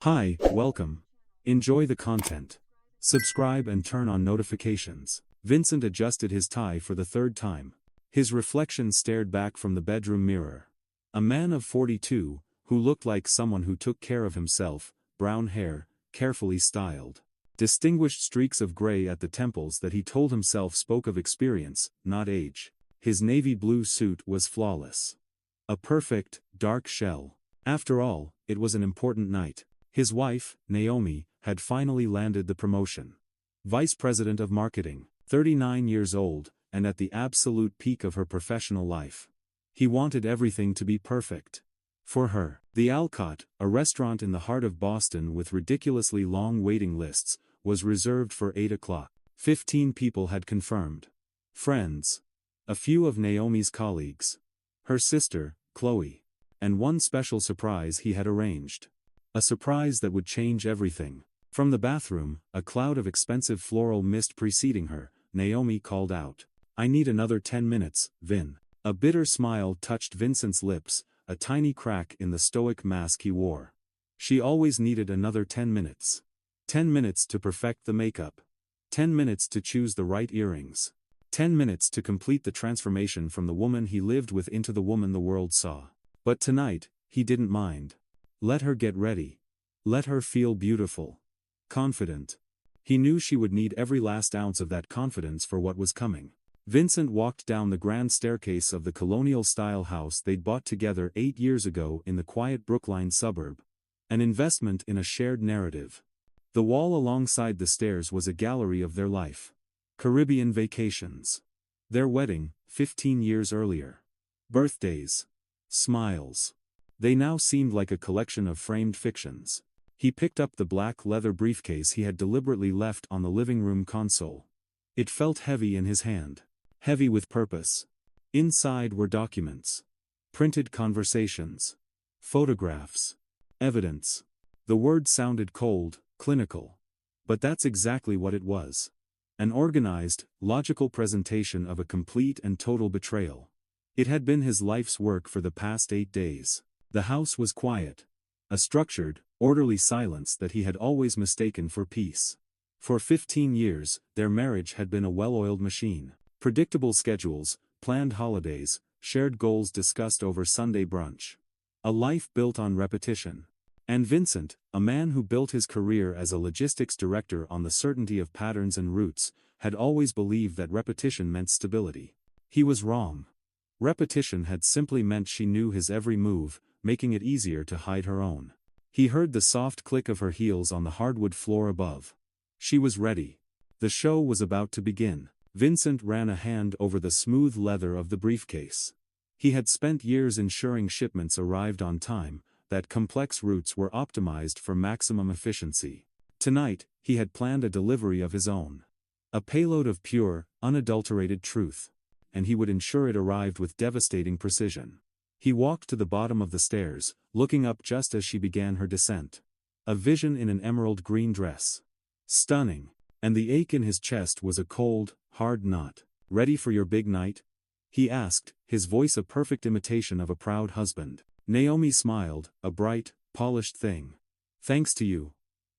Hi, welcome. Enjoy the content. Subscribe and turn on notifications. Vincent adjusted his tie for the third time. His reflection stared back from the bedroom mirror. A man of 42, who looked like someone who took care of himself, brown hair, carefully styled. Distinguished streaks of gray at the temples that he told himself spoke of experience, not age. His navy blue suit was flawless. A perfect, dark shell. After all, it was an important night. His wife, Naomi, had finally landed the promotion. Vice President of Marketing, 39 years old, and at the absolute peak of her professional life. He wanted everything to be perfect. For her, the Alcott, a restaurant in the heart of Boston with ridiculously long waiting lists, was reserved for 8 o'clock. 15 people had confirmed. Friends. A few of Naomi's colleagues. Her sister, Chloe. And one special surprise he had arranged. A surprise that would change everything. From the bathroom, a cloud of expensive floral mist preceding her, Naomi called out, "I need another 10 minutes, Vin." A bitter smile touched Vincent's lips, a tiny crack in the stoic mask he wore. She always needed another 10 minutes. 10 minutes to perfect the makeup. 10 minutes to choose the right earrings. 10 minutes to complete the transformation from the woman he lived with into the woman the world saw. But tonight, he didn't mind. Let her get ready. Let her feel beautiful. Confident. He knew she would need every last ounce of that confidence for what was coming. Vincent walked down the grand staircase of the colonial-style house they'd bought together 8 years ago in the quiet Brookline suburb. An investment in a shared narrative. The wall alongside the stairs was a gallery of their life. Caribbean vacations. Their wedding, 15 years earlier. Birthdays. Smiles. They now seemed like a collection of framed fictions. He picked up the black leather briefcase he had deliberately left on the living room console. It felt heavy in his hand. Heavy with purpose. Inside were documents. Printed conversations. Photographs. Evidence. The word sounded cold, clinical. But that's exactly what it was. An organized, logical presentation of a complete and total betrayal. It had been his life's work for the past 8 days. The house was quiet. A structured, orderly silence that he had always mistaken for peace. For 15 years, their marriage had been a well-oiled machine. Predictable schedules, planned holidays, shared goals discussed over Sunday brunch. A life built on repetition. And Vincent, a man who built his career as a logistics director on the certainty of patterns and routes, had always believed that repetition meant stability. He was wrong. Repetition had simply meant she knew his every move, making it easier to hide her own. He heard the soft click of her heels on the hardwood floor above. She was ready. The show was about to begin. Vincent ran a hand over the smooth leather of the briefcase. He had spent years ensuring shipments arrived on time, that complex routes were optimized for maximum efficiency. Tonight, he had planned a delivery of his own. A payload of pure, unadulterated truth. And he would ensure it arrived with devastating precision. He walked to the bottom of the stairs, looking up just as she began her descent. A vision in an emerald green dress. Stunning. And the ache in his chest was a cold, hard knot. "Ready for your big night?" he asked, his voice a perfect imitation of a proud husband. Naomi smiled, a bright, polished thing. "Thanks to you.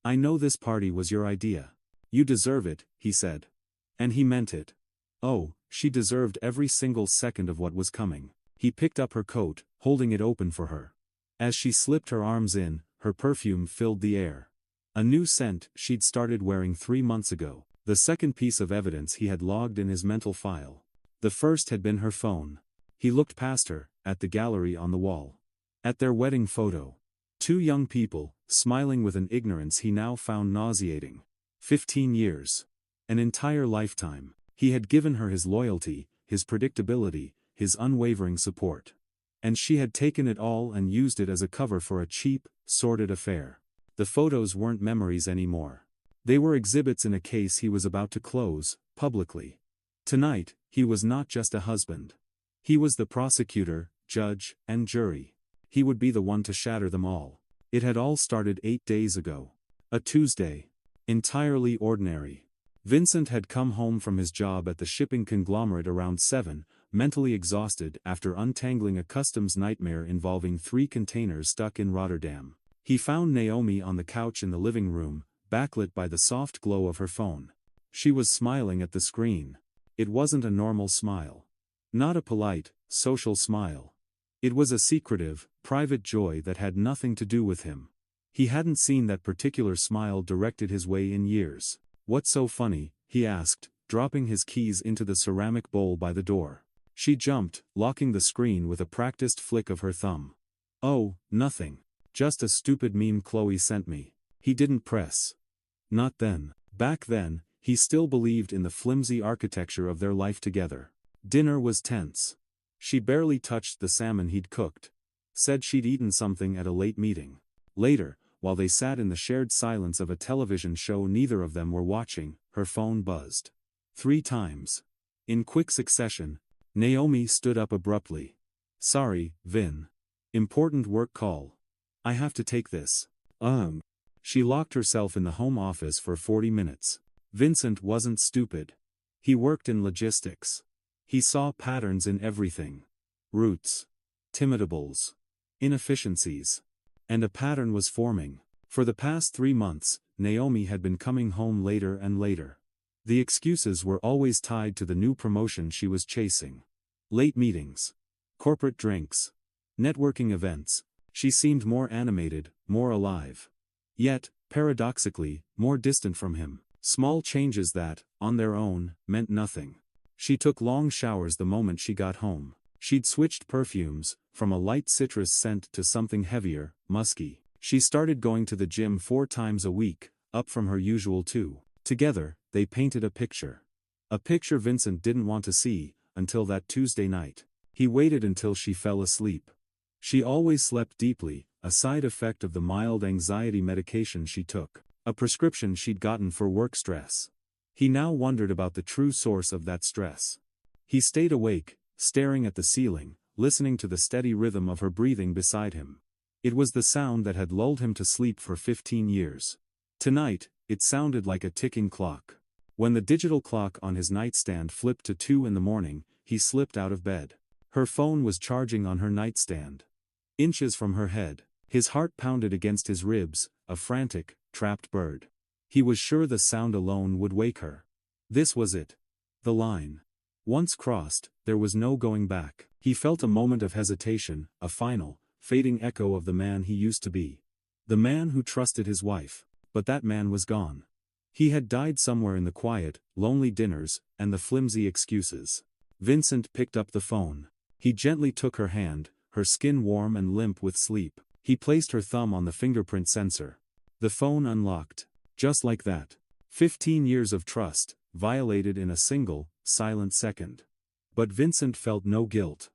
I know this party was your idea. You deserve it," he said. And he meant it. Oh, she deserved every single second of what was coming. He picked up her coat, holding it open for her. As she slipped her arms in, her perfume filled the air. A new scent she'd started wearing 3 months ago. The second piece of evidence he had logged in his mental file. The first had been her phone. He looked past her, at the gallery on the wall. At their wedding photo. 2 young people, smiling with an ignorance he now found nauseating. 15 years. An entire lifetime. He had given her his loyalty, his predictability, his unwavering support. And she had taken it all and used it as a cover for a cheap, sordid affair. The photos weren't memories anymore. They were exhibits in a case he was about to close, publicly. Tonight, he was not just a husband. He was the prosecutor, judge, and jury. He would be the one to shatter them all. It had all started 8 days ago. A Tuesday. Entirely ordinary. Vincent had come home from his job at the shipping conglomerate around 7, mentally exhausted after untangling a customs nightmare involving 3 containers stuck in Rotterdam. He found Naomi on the couch in the living room, backlit by the soft glow of her phone. She was smiling at the screen. It wasn't a normal smile. Not a polite, social smile. It was a secretive, private joy that had nothing to do with him. He hadn't seen that particular smile directed his way in years. "What's so funny?" he asked, dropping his keys into the ceramic bowl by the door. She jumped, locking the screen with a practiced flick of her thumb. "Oh, nothing. Just a stupid meme Chloe sent me." He didn't press. Not then. Back then, he still believed in the flimsy architecture of their life together. Dinner was tense. She barely touched the salmon he'd cooked. Said she'd eaten something at a late meeting. Later, while they sat in the shared silence of a television show neither of them were watching, her phone buzzed. 3 times. In quick succession, Naomi stood up abruptly. "Sorry, Vin. Important work call. I have to take this." She locked herself in the home office for 40 minutes. Vincent wasn't stupid. He worked in logistics. He saw patterns in everything. Routes. Timidable. Inefficiencies. And a pattern was forming. For the past 3 months, Naomi had been coming home later and later. The excuses were always tied to the new promotion she was chasing. Late meetings. Corporate drinks. Networking events. She seemed more animated, more alive. Yet, paradoxically, more distant from him. Small changes that, on their own, meant nothing. She took long showers the moment she got home. She'd switched perfumes, from a light citrus scent to something heavier, musky. She started going to the gym 4 times a week, up from her usual 2. Together, they painted a picture. A picture Vincent didn't want to see, until that Tuesday night. He waited until she fell asleep. She always slept deeply, a side effect of the mild anxiety medication she took. A prescription she'd gotten for work stress. He now wondered about the true source of that stress. He stayed awake, staring at the ceiling, listening to the steady rhythm of her breathing beside him. It was the sound that had lulled him to sleep for 15 years. Tonight, it sounded like a ticking clock. When the digital clock on his nightstand flipped to 2 in the morning, he slipped out of bed. Her phone was charging on her nightstand. Inches from her head, his heart pounded against his ribs, a frantic, trapped bird. He was sure the sound alone would wake her. This was it. The line. Once crossed, there was no going back. He felt a moment of hesitation, a final, fading echo of the man he used to be. The man who trusted his wife. But that man was gone. He had died somewhere in the quiet, lonely dinners, and the flimsy excuses. Vincent picked up the phone. He gently took her hand, her skin warm and limp with sleep. He placed her thumb on the fingerprint sensor. The phone unlocked. Just like that. 15 years of trust, violated in a single, silent second. But Vincent felt no guilt.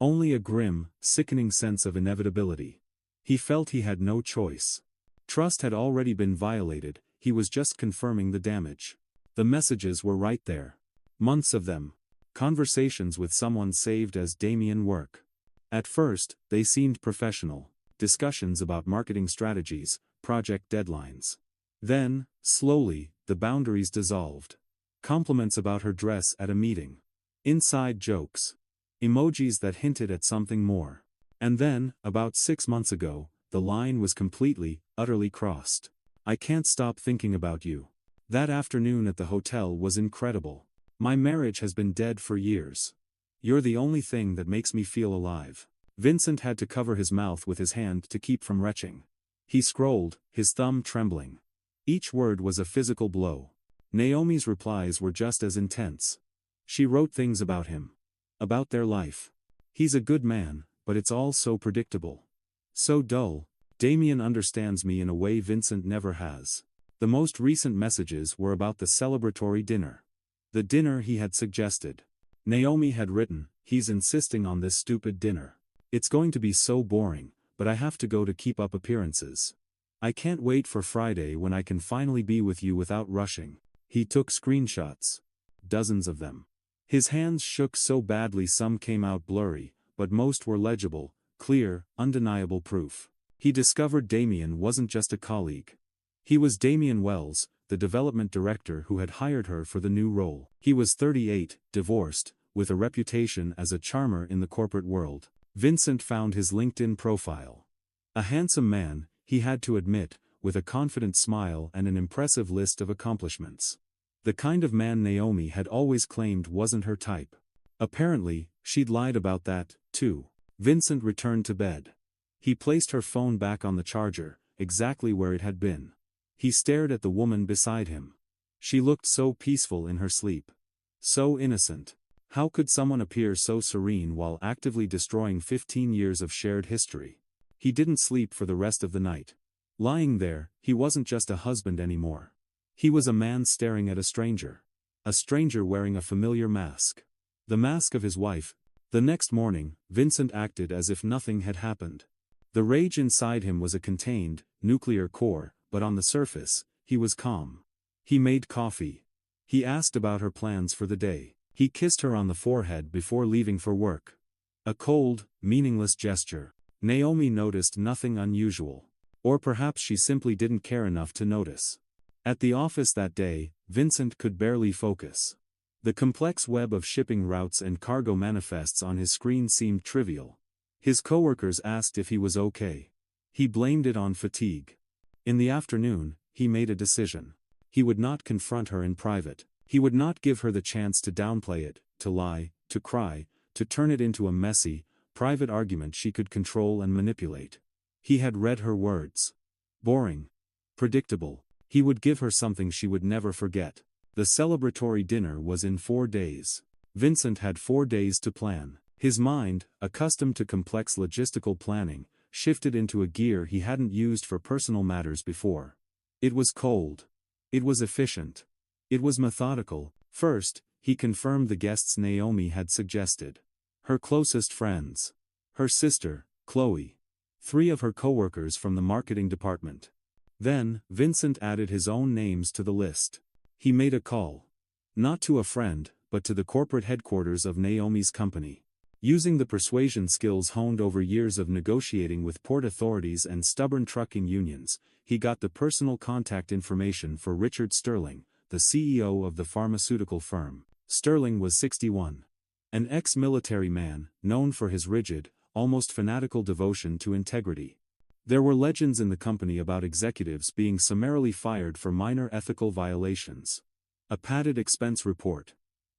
Only a grim, sickening sense of inevitability. He felt he had no choice. Trust had already been violated, he was just confirming the damage. The messages were right there. Months of them. Conversations with someone saved as Damien work. At first, they seemed professional. Discussions about marketing strategies, project deadlines. Then, slowly, the boundaries dissolved. Compliments about her dress at a meeting. Inside jokes. Emojis that hinted at something more. And then, about 6 months ago, the line was completely, utterly crossed. "I can't stop thinking about you." That afternoon at the hotel was incredible. "My marriage has been dead for years. You're the only thing that makes me feel alive." Vincent had to cover his mouth with his hand to keep from retching. He scrolled, his thumb trembling. Each word was a physical blow. Naomi's replies were just as intense. She wrote things about him. About their life. "He's a good man, but it's all so predictable. So dull. Damien understands me in a way Vincent never has." The most recent messages were about the celebratory dinner. The dinner he had suggested. Naomi had written, "He's insisting on this stupid dinner. It's going to be so boring, but I have to go to keep up appearances. I can't wait for Friday when I can finally be with you without rushing." He took screenshots. Dozens of them. His hands shook so badly some came out blurry, but most were legible, clear, undeniable proof. He discovered Damien wasn't just a colleague. He was Damien Wells, the development director who had hired her for the new role. He was 38, divorced, with a reputation as a charmer in the corporate world. Vincent found his LinkedIn profile. A handsome man, he had to admit, with a confident smile and an impressive list of accomplishments. The kind of man Naomi had always claimed wasn't her type. Apparently, she'd lied about that, too. Vincent returned to bed. He placed her phone back on the charger, exactly where it had been. He stared at the woman beside him. She looked so peaceful in her sleep. So innocent. How could someone appear so serene while actively destroying 15 years of shared history? He didn't sleep for the rest of the night. Lying there, he wasn't just a husband anymore. He was a man staring at a stranger. A stranger wearing a familiar mask. The mask of his wife. The next morning, Vincent acted as if nothing had happened. The rage inside him was a contained, nuclear core, but on the surface, he was calm. He made coffee. He asked about her plans for the day. He kissed her on the forehead before leaving for work. A cold, meaningless gesture. Naomi noticed nothing unusual. Or perhaps she simply didn't care enough to notice. At the office that day, Vincent could barely focus. The complex web of shipping routes and cargo manifests on his screen seemed trivial. His coworkers asked if he was okay. He blamed it on fatigue. In the afternoon, he made a decision. He would not confront her in private. He would not give her the chance to downplay it, to lie, to cry, to turn it into a messy, private argument she could control and manipulate. He had read her words. Boring. Predictable. He would give her something she would never forget. The celebratory dinner was in 4 days. Vincent had 4 days to plan. His mind, accustomed to complex logistical planning, shifted into a gear he hadn't used for personal matters before. It was cold. It was efficient. It was methodical. First, he confirmed the guests Naomi had suggested. Her closest friends. Her sister, Chloe. 3 of her coworkers from the marketing department. Then, Vincent added his own names to the list. He made a call. Not to a friend, but to the corporate headquarters of Naomi's company. Using the persuasion skills honed over years of negotiating with port authorities and stubborn trucking unions, he got the personal contact information for Richard Sterling, the CEO of the pharmaceutical firm. Sterling was 61. An ex-military man, known for his rigid, almost fanatical devotion to integrity. There were legends in the company about executives being summarily fired for minor ethical violations. A padded expense report.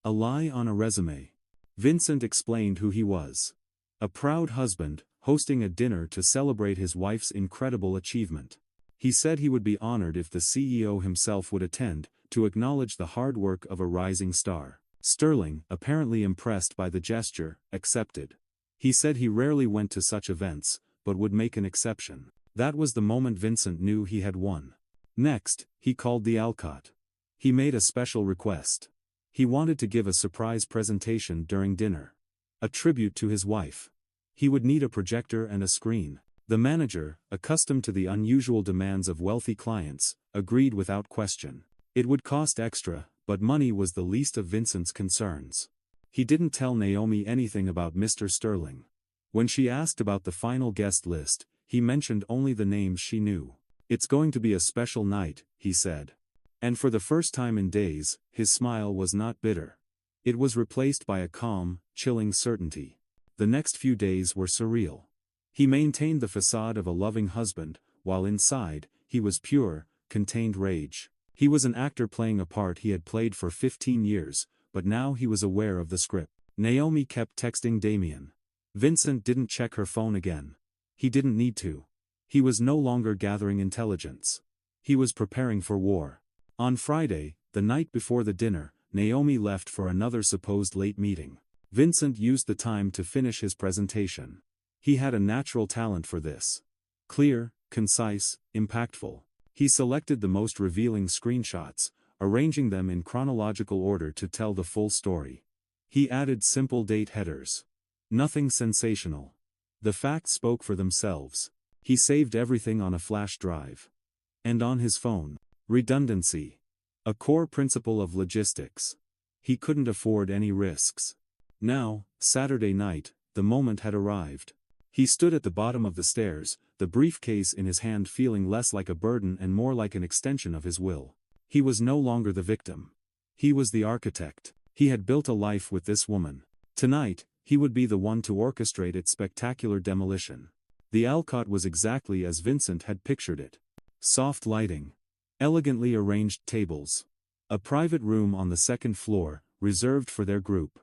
A lie on a resume. Vincent explained who he was. A proud husband, hosting a dinner to celebrate his wife's incredible achievement. He said he would be honored if the CEO himself would attend, to acknowledge the hard work of a rising star. Sterling, apparently impressed by the gesture, accepted. He said he rarely went to such events, but would make an exception. That was the moment Vincent knew he had won. Next, he called the Alcott. He made a special request. He wanted to give a surprise presentation during dinner. A tribute to his wife. He would need a projector and a screen. The manager, accustomed to the unusual demands of wealthy clients, agreed without question. It would cost extra, but money was the least of Vincent's concerns. He didn't tell Naomi anything about Mr. Sterling. When she asked about the final guest list, he mentioned only the names she knew. "It's going to be a special night," he said. And for the first time in days, his smile was not bitter. It was replaced by a calm, chilling certainty. The next few days were surreal. He maintained the facade of a loving husband, while inside, he was pure, contained rage. He was an actor playing a part he had played for 15 years, but now he was aware of the script. Naomi kept texting Damien. Vincent didn't check her phone again. He didn't need to. He was no longer gathering intelligence. He was preparing for war. On Friday, the night before the dinner, Naomi left for another supposed late meeting. Vincent used the time to finish his presentation. He had a natural talent for this. Clear, concise, impactful. He selected the most revealing screenshots, arranging them in chronological order to tell the full story. He added simple date headers. Nothing sensational. The facts spoke for themselves. He saved everything on a flash drive. And on his phone. Redundancy. A core principle of logistics. He couldn't afford any risks. Now, Saturday night, the moment had arrived. He stood at the bottom of the stairs, the briefcase in his hand feeling less like a burden and more like an extension of his will. He was no longer the victim. He was the architect. He had built a life with this woman. Tonight, he would be the one to orchestrate its spectacular demolition. The Alcott was exactly as Vincent had pictured it. Soft lighting. Elegantly arranged tables. A private room on the second floor, reserved for their group.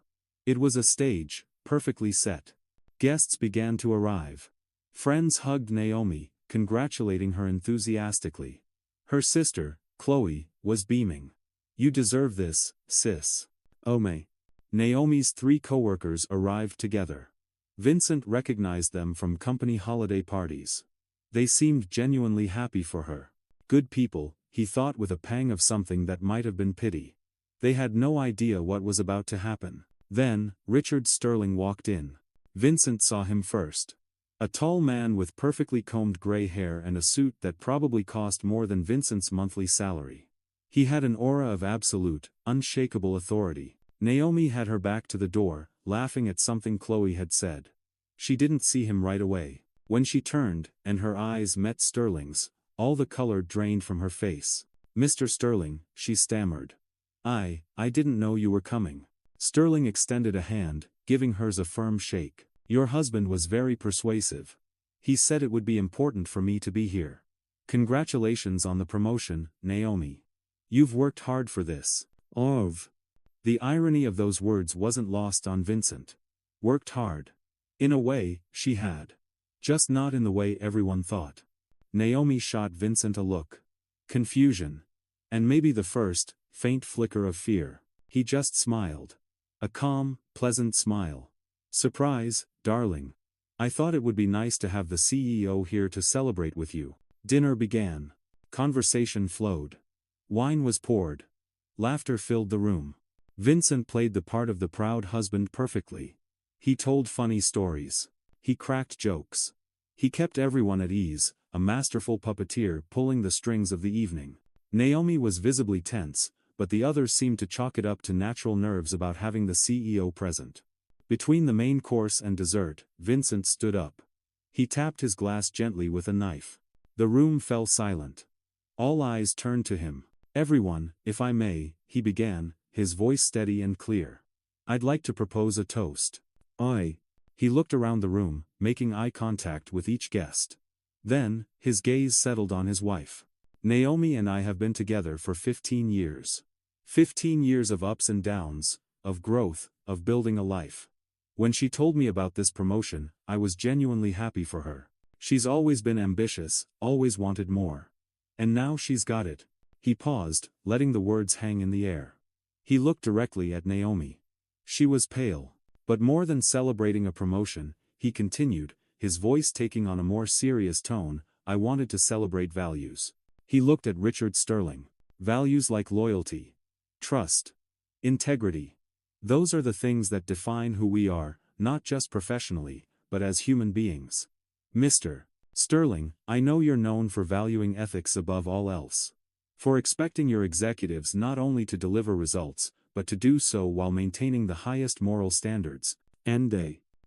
It was a stage, perfectly set. Guests began to arrive. Friends hugged Naomi, congratulating her enthusiastically. Her sister, Chloe, was beaming. "You deserve this, sis." Ome. Naomi's 3 co-workers arrived together. Vincent recognized them from company holiday parties. They seemed genuinely happy for her. Good people, he thought with a pang of something that might have been pity. They had no idea what was about to happen. Then, Richard Sterling walked in. Vincent saw him first. A tall man with perfectly combed gray hair and a suit that probably cost more than Vincent's monthly salary. He had an aura of absolute, unshakable authority. Naomi had her back to the door, laughing at something Chloe had said. She didn't see him right away. When she turned, and her eyes met Sterling's, all the color drained from her face. "Mr. Sterling," she stammered. I didn't know you were coming." Sterling extended a hand, giving hers a firm shake. "Your husband was very persuasive. He said it would be important for me to be here. Congratulations on the promotion, Naomi. You've worked hard for this." The irony of those words wasn't lost on Vincent. Worked hard. In a way, she had. Just not in the way everyone thought. Naomi shot Vincent a look. Confusion. And maybe the first, faint flicker of fear. He just smiled. A calm, pleasant smile. "Surprise, darling. I thought it would be nice to have the CEO here to celebrate with you." Dinner began. Conversation flowed. Wine was poured. Laughter filled the room. Vincent played the part of the proud husband perfectly. He told funny stories. He cracked jokes. He kept everyone at ease, a masterful puppeteer pulling the strings of the evening. Naomi was visibly tense, but the others seemed to chalk it up to natural nerves about having the CEO present. Between the main course and dessert, Vincent stood up. He tapped his glass gently with a knife. The room fell silent. All eyes turned to him. "Everyone, if I may," he began, his voice steady and clear. "I'd like to propose a toast." He looked around the room, making eye contact with each guest. Then, his gaze settled on his wife. "Naomi and I have been together for 15 years. 15 years of ups and downs, of growth, of building a life. When she told me about this promotion, I was genuinely happy for her. She's always been ambitious, always wanted more. And now she's got it." He paused, letting the words hang in the air. He looked directly at Naomi. She was pale. But more than celebrating a promotion, he continued, his voice taking on a more serious tone, "I wanted to celebrate values." He looked at Richard Sterling. "Values like loyalty, trust, integrity. Those are the things that define who we are, not just professionally, but as human beings. Mr. Sterling, I know you're known for valuing ethics above all else. For expecting your executives not only to deliver results, but to do so while maintaining the highest moral standards."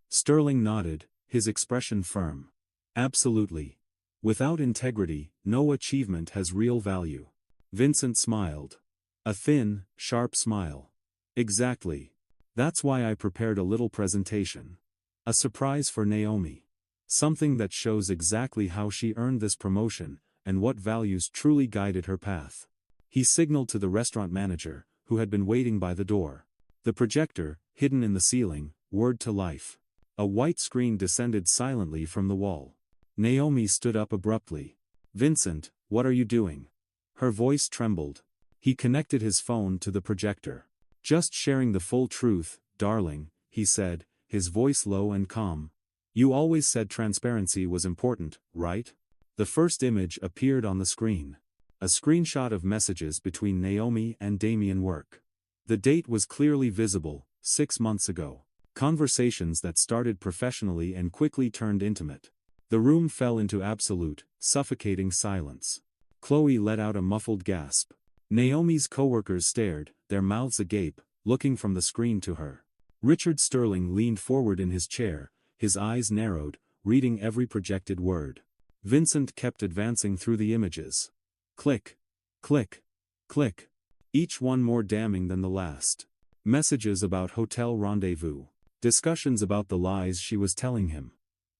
Sterling nodded, his expression firm. "Absolutely. Without integrity, no achievement has real value." Vincent smiled. A thin, sharp smile. "Exactly. That's why I prepared a little presentation. A surprise for Naomi. Something that shows exactly how she earned this promotion, and what values truly guided her path." He signaled to the restaurant manager, who had been waiting by the door. The projector, hidden in the ceiling, whirred to life. A white screen descended silently from the wall. Naomi stood up abruptly. "Vincent, what are you doing?" Her voice trembled. He connected his phone to the projector. "Just sharing the full truth, darling," he said, his voice low and calm. "You always said transparency was important, right?" The first image appeared on the screen. A screenshot of messages between Naomi and Damien Work. The date was clearly visible, 6 months ago. Conversations that started professionally and quickly turned intimate. The room fell into absolute, suffocating silence. Chloe let out a muffled gasp. Naomi's coworkers stared, their mouths agape, looking from the screen to her. Richard Sterling leaned forward in his chair, his eyes narrowed, reading every projected word. Vincent kept advancing through the images. Click. Click. Click. Each one more damning than the last. Messages about hotel rendezvous. Discussions about the lies she was telling him.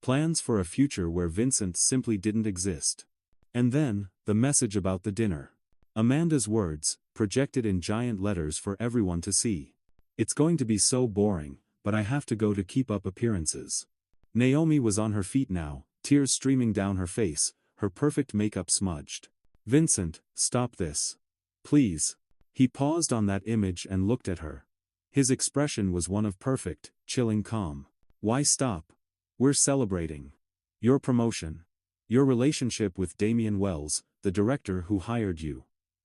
Plans for a future where Vincent simply didn't exist. And then, the message about the dinner. Amanda's words, projected in giant letters for everyone to see. It's going to be so boring, but I have to go to keep up appearances. Naomi was on her feet now, tears streaming down her face, her perfect makeup smudged. Vincent, stop this. Please. He paused on that image and looked at her. His expression was one of perfect, chilling calm. Why stop? We're celebrating. Your promotion. Your relationship with Damien Wells, the director who hired you.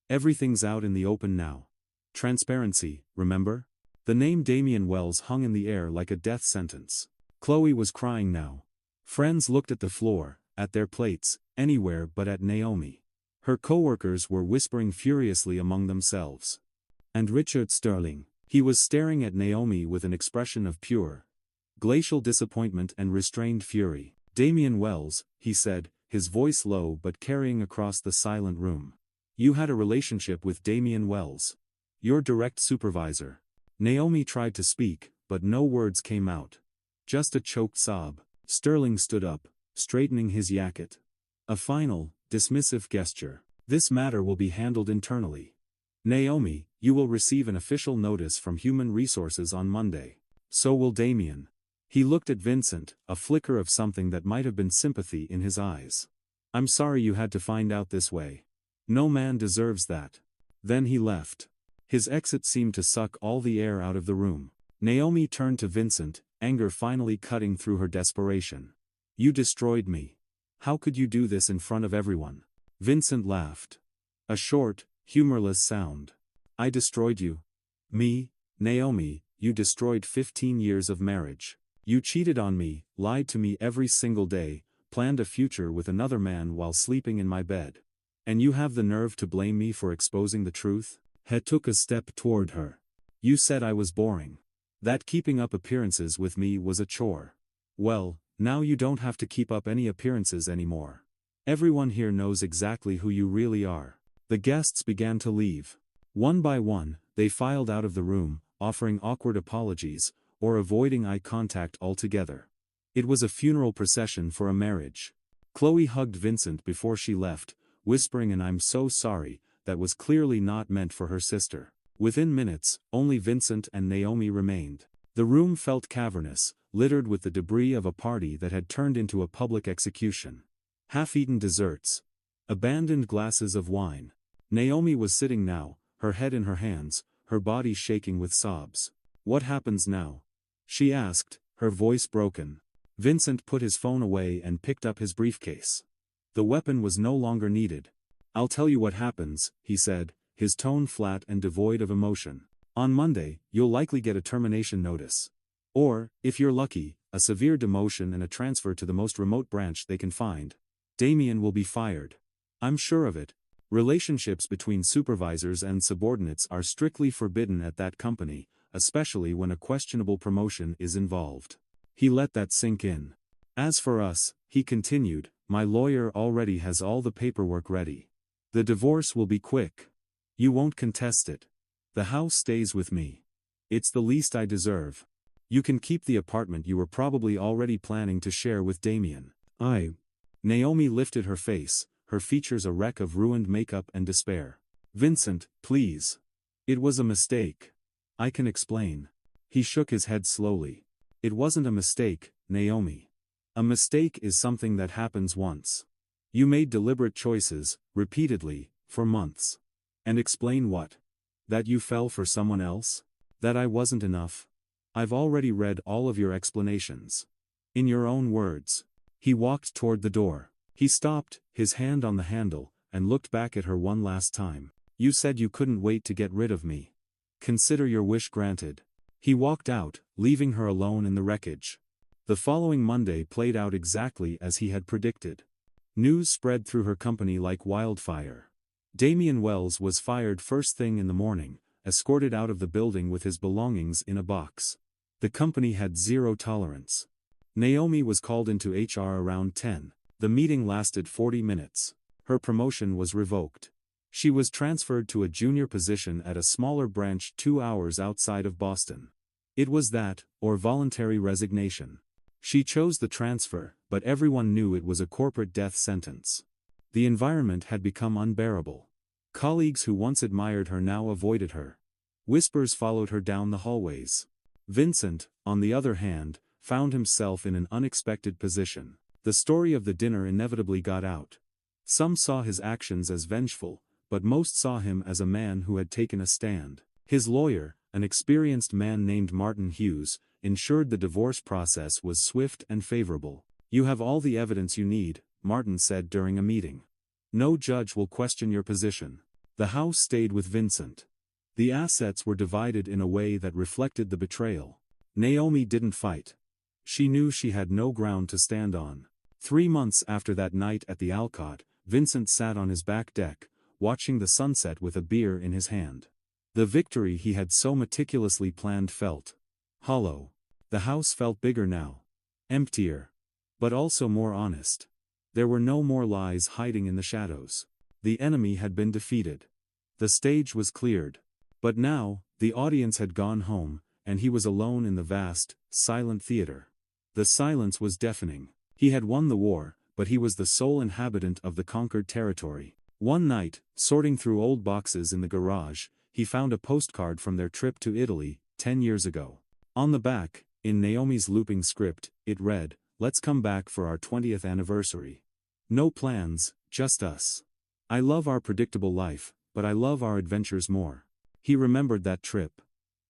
Everything's out in the open now. Transparency, remember? The name Damien Wells hung in the air like a death sentence. Chloe was crying now. Friends looked at the floor, at their plates, anywhere but at Naomi. Her co-workers were whispering furiously among themselves. And Richard Sterling, he was staring at Naomi with an expression of pure, glacial disappointment and restrained fury. Damien Wells, he said, his voice low but carrying across the silent room. You had a relationship with Damien Wells. Your direct supervisor. Naomi tried to speak, but no words came out. Just a choked sob. Sterling stood up, straightening his jacket. A final, dismissive gesture. This matter will be handled internally. Naomi, you will receive an official notice from Human Resources on Monday. So will Damien. He looked at Vincent, a flicker of something that might have been sympathy in his eyes. I'm sorry you had to find out this way. No man deserves that. Then he left. His exit seemed to suck all the air out of the room. Naomi turned to Vincent, anger finally cutting through her desperation. You destroyed me. How could you do this in front of everyone? Vincent laughed. A short, humorless sound. I destroyed you. Me, Naomi, you destroyed 15 years of marriage. You cheated on me, lied to me every single day, planned a future with another man while sleeping in my bed. And you have the nerve to blame me for exposing the truth? He took a step toward her. You said I was boring. That keeping up appearances with me was a chore. Well, now you don't have to keep up any appearances anymore. Everyone here knows exactly who you really are. The guests began to leave. One by one, they filed out of the room, offering awkward apologies, or avoiding eye contact altogether. It was a funeral procession for a marriage. Chloe hugged Vincent before she left, whispering an "I'm so sorry," that was clearly not meant for her sister. Within minutes, only Vincent and Naomi remained. The room felt cavernous, littered with the debris of a party that had turned into a public execution. Half-eaten desserts. Abandoned glasses of wine. Naomi was sitting now, her head in her hands, her body shaking with sobs. What happens now? She asked, her voice broken. Vincent put his phone away and picked up his briefcase. The weapon was no longer needed. I'll tell you what happens, he said, his tone flat and devoid of emotion. On Monday, you'll likely get a termination notice. Or, if you're lucky, a severe demotion and a transfer to the most remote branch they can find. Damien will be fired. I'm sure of it. Relationships between supervisors and subordinates are strictly forbidden at that company, especially when a questionable promotion is involved. He let that sink in. As for us, he continued, my lawyer already has all the paperwork ready. The divorce will be quick. You won't contest it. The house stays with me. It's the least I deserve. You can keep the apartment you were probably already planning to share with Damien. Naomi lifted her face, her features a wreck of ruined makeup and despair. Vincent, please. It was a mistake. I can explain. He shook his head slowly. It wasn't a mistake, Naomi. A mistake is something that happens once. You made deliberate choices, repeatedly, for months. And explain what? That you fell for someone else? That I wasn't enough? I've already read all of your explanations. In your own words. He walked toward the door. He stopped, his hand on the handle, and looked back at her one last time. You said you couldn't wait to get rid of me. Consider your wish granted. He walked out, leaving her alone in the wreckage. The following Monday played out exactly as he had predicted. News spread through her company like wildfire. Damien Wells was fired first thing in the morning, escorted out of the building with his belongings in a box. The company had zero tolerance. Naomi was called into HR around 10. The meeting lasted 40 minutes. Her promotion was revoked. She was transferred to a junior position at a smaller branch 2 hours outside of Boston. It was that, or voluntary resignation. She chose the transfer, but everyone knew it was a corporate death sentence. The environment had become unbearable. Colleagues who once admired her now avoided her. Whispers followed her down the hallways. Vincent, on the other hand, found himself in an unexpected position. The story of the dinner inevitably got out. Some saw his actions as vengeful, but most saw him as a man who had taken a stand. His lawyer, an experienced man named Martin Hughes, ensured the divorce process was swift and favorable. "You have all the evidence you need," Martin said during a meeting. "No judge will question your position." The house stayed with Vincent. The assets were divided in a way that reflected the betrayal. Naomi didn't fight. She knew she had no ground to stand on. 3 months after that night at the Alcott, Vincent sat on his back deck, watching the sunset with a beer in his hand. The victory he had so meticulously planned felt hollow. The house felt bigger now. Emptier. But also more honest. There were no more lies hiding in the shadows. The enemy had been defeated. The stage was cleared. But now, the audience had gone home, and he was alone in the vast, silent theater. The silence was deafening. He had won the war, but he was the sole inhabitant of the conquered territory. One night, sorting through old boxes in the garage, he found a postcard from their trip to Italy, 10 years ago. On the back, in Naomi's looping script, it read, "Let's come back for our 20th anniversary. No plans, just us. I love our predictable life, but I love our adventures more." He remembered that trip.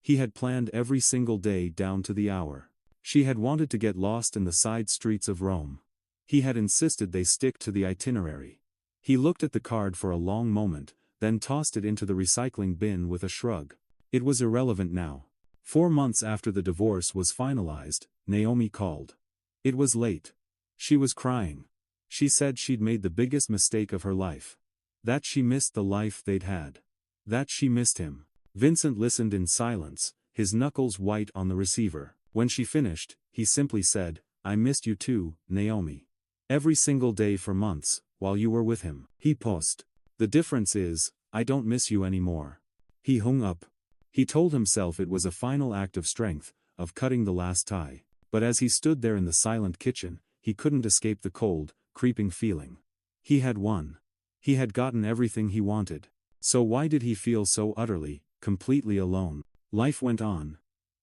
He had planned every single day down to the hour. She had wanted to get lost in the side streets of Rome. He had insisted they stick to the itinerary. He looked at the card for a long moment, then tossed it into the recycling bin with a shrug. It was irrelevant now. 4 months after the divorce was finalized, Naomi called. It was late. She was crying. She said she'd made the biggest mistake of her life. That she missed the life they'd had. That she missed him. Vincent listened in silence, his knuckles white on the receiver. When she finished, he simply said, "I missed you too, Naomi. Every single day for months, while you were with him." He paused. "The difference is, I don't miss you anymore." He hung up. He told himself it was a final act of strength, of cutting the last tie. But as he stood there in the silent kitchen, he couldn't escape the cold, creeping feeling. He had won. He had gotten everything he wanted. So why did he feel so utterly, completely alone? Life went on.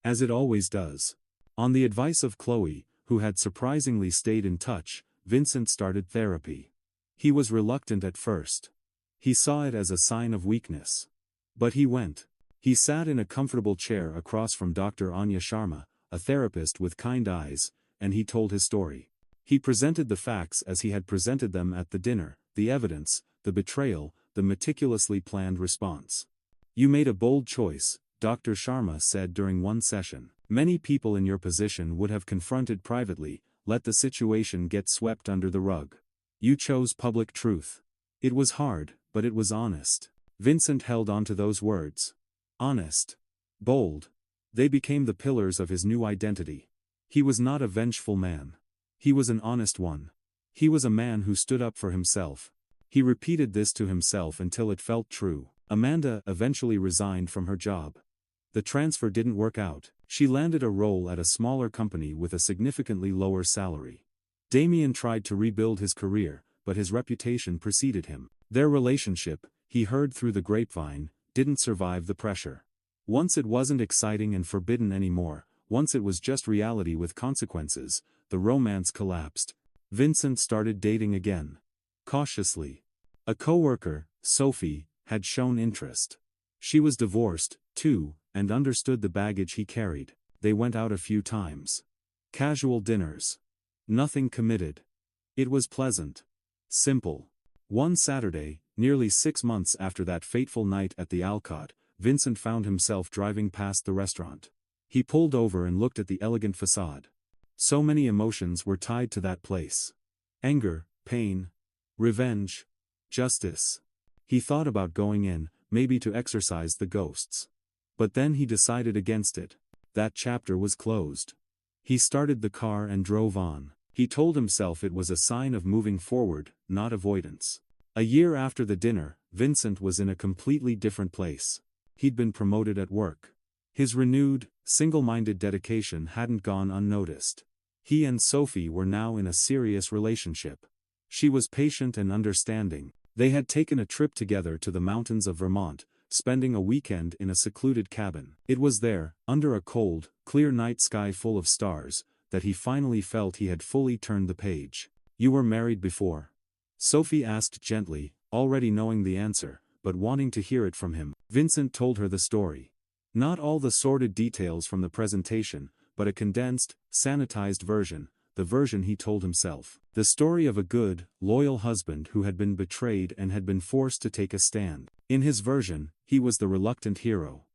As it always does. On the advice of Chloe, who had surprisingly stayed in touch, Vincent started therapy. He was reluctant at first. He saw it as a sign of weakness. But he went. He sat in a comfortable chair across from Dr. Anya Sharma, a therapist with kind eyes, and he told his story. He presented the facts as he had presented them at the dinner, the evidence, the betrayal, the meticulously planned response. "You made a bold choice," Dr. Sharma said during one session. "Many people in your position would have confronted privately, let the situation get swept under the rug. You chose public truth. It was hard, but it was honest." Vincent held on to those words. Honest. Bold. They became the pillars of his new identity. He was not a vengeful man. He was an honest one. He was a man who stood up for himself. He repeated this to himself until it felt true. Amanda eventually resigned from her job. The transfer didn't work out. She landed a role at a smaller company with a significantly lower salary. Damien tried to rebuild his career, but his reputation preceded him. Their relationship, he heard through the grapevine, didn't survive the pressure. Once it wasn't exciting and forbidden anymore, once it was just reality with consequences, the romance collapsed. Vincent started dating again. Cautiously. A coworker, Sophie, had shown interest. She was divorced, too, and understood the baggage he carried. They went out a few times. Casual dinners. Nothing committed. It was pleasant. Simple. One Saturday, nearly 6 months after that fateful night at the Alcott, Vincent found himself driving past the restaurant. He pulled over and looked at the elegant facade. So many emotions were tied to that place. Anger, pain, revenge, justice. He thought about going in, maybe to exorcise the ghosts. But then he decided against it. That chapter was closed. He started the car and drove on. He told himself it was a sign of moving forward, not avoidance. A year after the dinner, Vincent was in a completely different place. He'd been promoted at work. His renewed, single-minded dedication hadn't gone unnoticed. He and Sophie were now in a serious relationship. She was patient and understanding. They had taken a trip together to the mountains of Vermont, spending a weekend in a secluded cabin. It was there, under a cold, clear night sky full of stars, that he finally felt he had fully turned the page. "You were married before?" Sophie asked gently, already knowing the answer, but wanting to hear it from him. Vincent told her the story. Not all the sordid details from the presentation, but a condensed, sanitized version, the version he told himself. The story of a good, loyal husband who had been betrayed and had been forced to take a stand. In his version, he was the reluctant hero.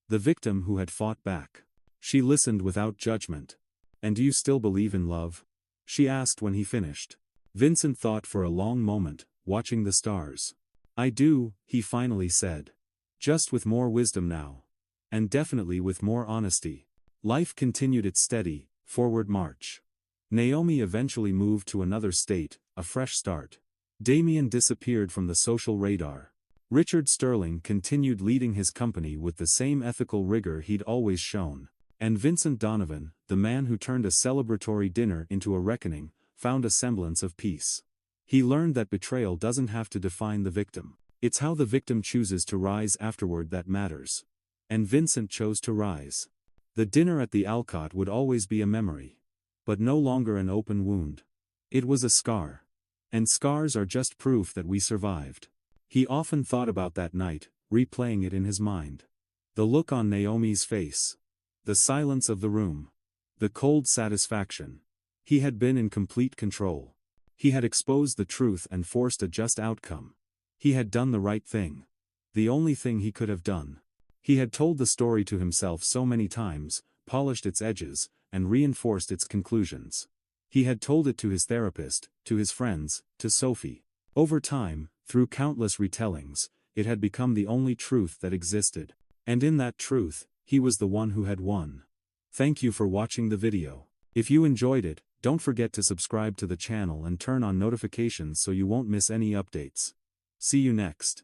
The victim who had fought back. She listened without judgment. "And do you still believe in love?" she asked when he finished. Vincent thought for a long moment, watching the stars. "I do," he finally said. "Just with more wisdom now. And definitely with more honesty." Life continued its steady, forward march. Naomi eventually moved to another state, a fresh start. Damien disappeared from the social radar. Richard Sterling continued leading his company with the same ethical rigor he'd always shown. And Vincent Donovan, the man who turned a celebratory dinner into a reckoning, found a semblance of peace. He learned that betrayal doesn't have to define the victim. It's how the victim chooses to rise afterward that matters. And Vincent chose to rise. The dinner at the Alcott would always be a memory. But no longer an open wound. It was a scar. And scars are just proof that we survived. He often thought about that night, replaying it in his mind. The look on Naomi's face. The silence of the room. The cold satisfaction. He had been in complete control. He had exposed the truth and forced a just outcome. He had done the right thing. The only thing he could have done. He had told the story to himself so many times, polished its edges, and reinforced its conclusions. He had told it to his therapist, to his friends, to Sophie. Over time, through countless retellings, it had become the only truth that existed. And in that truth, he was the one who had won. Thank you for watching the video. If you enjoyed it, don't forget to subscribe to the channel and turn on notifications so you won't miss any updates. See you next.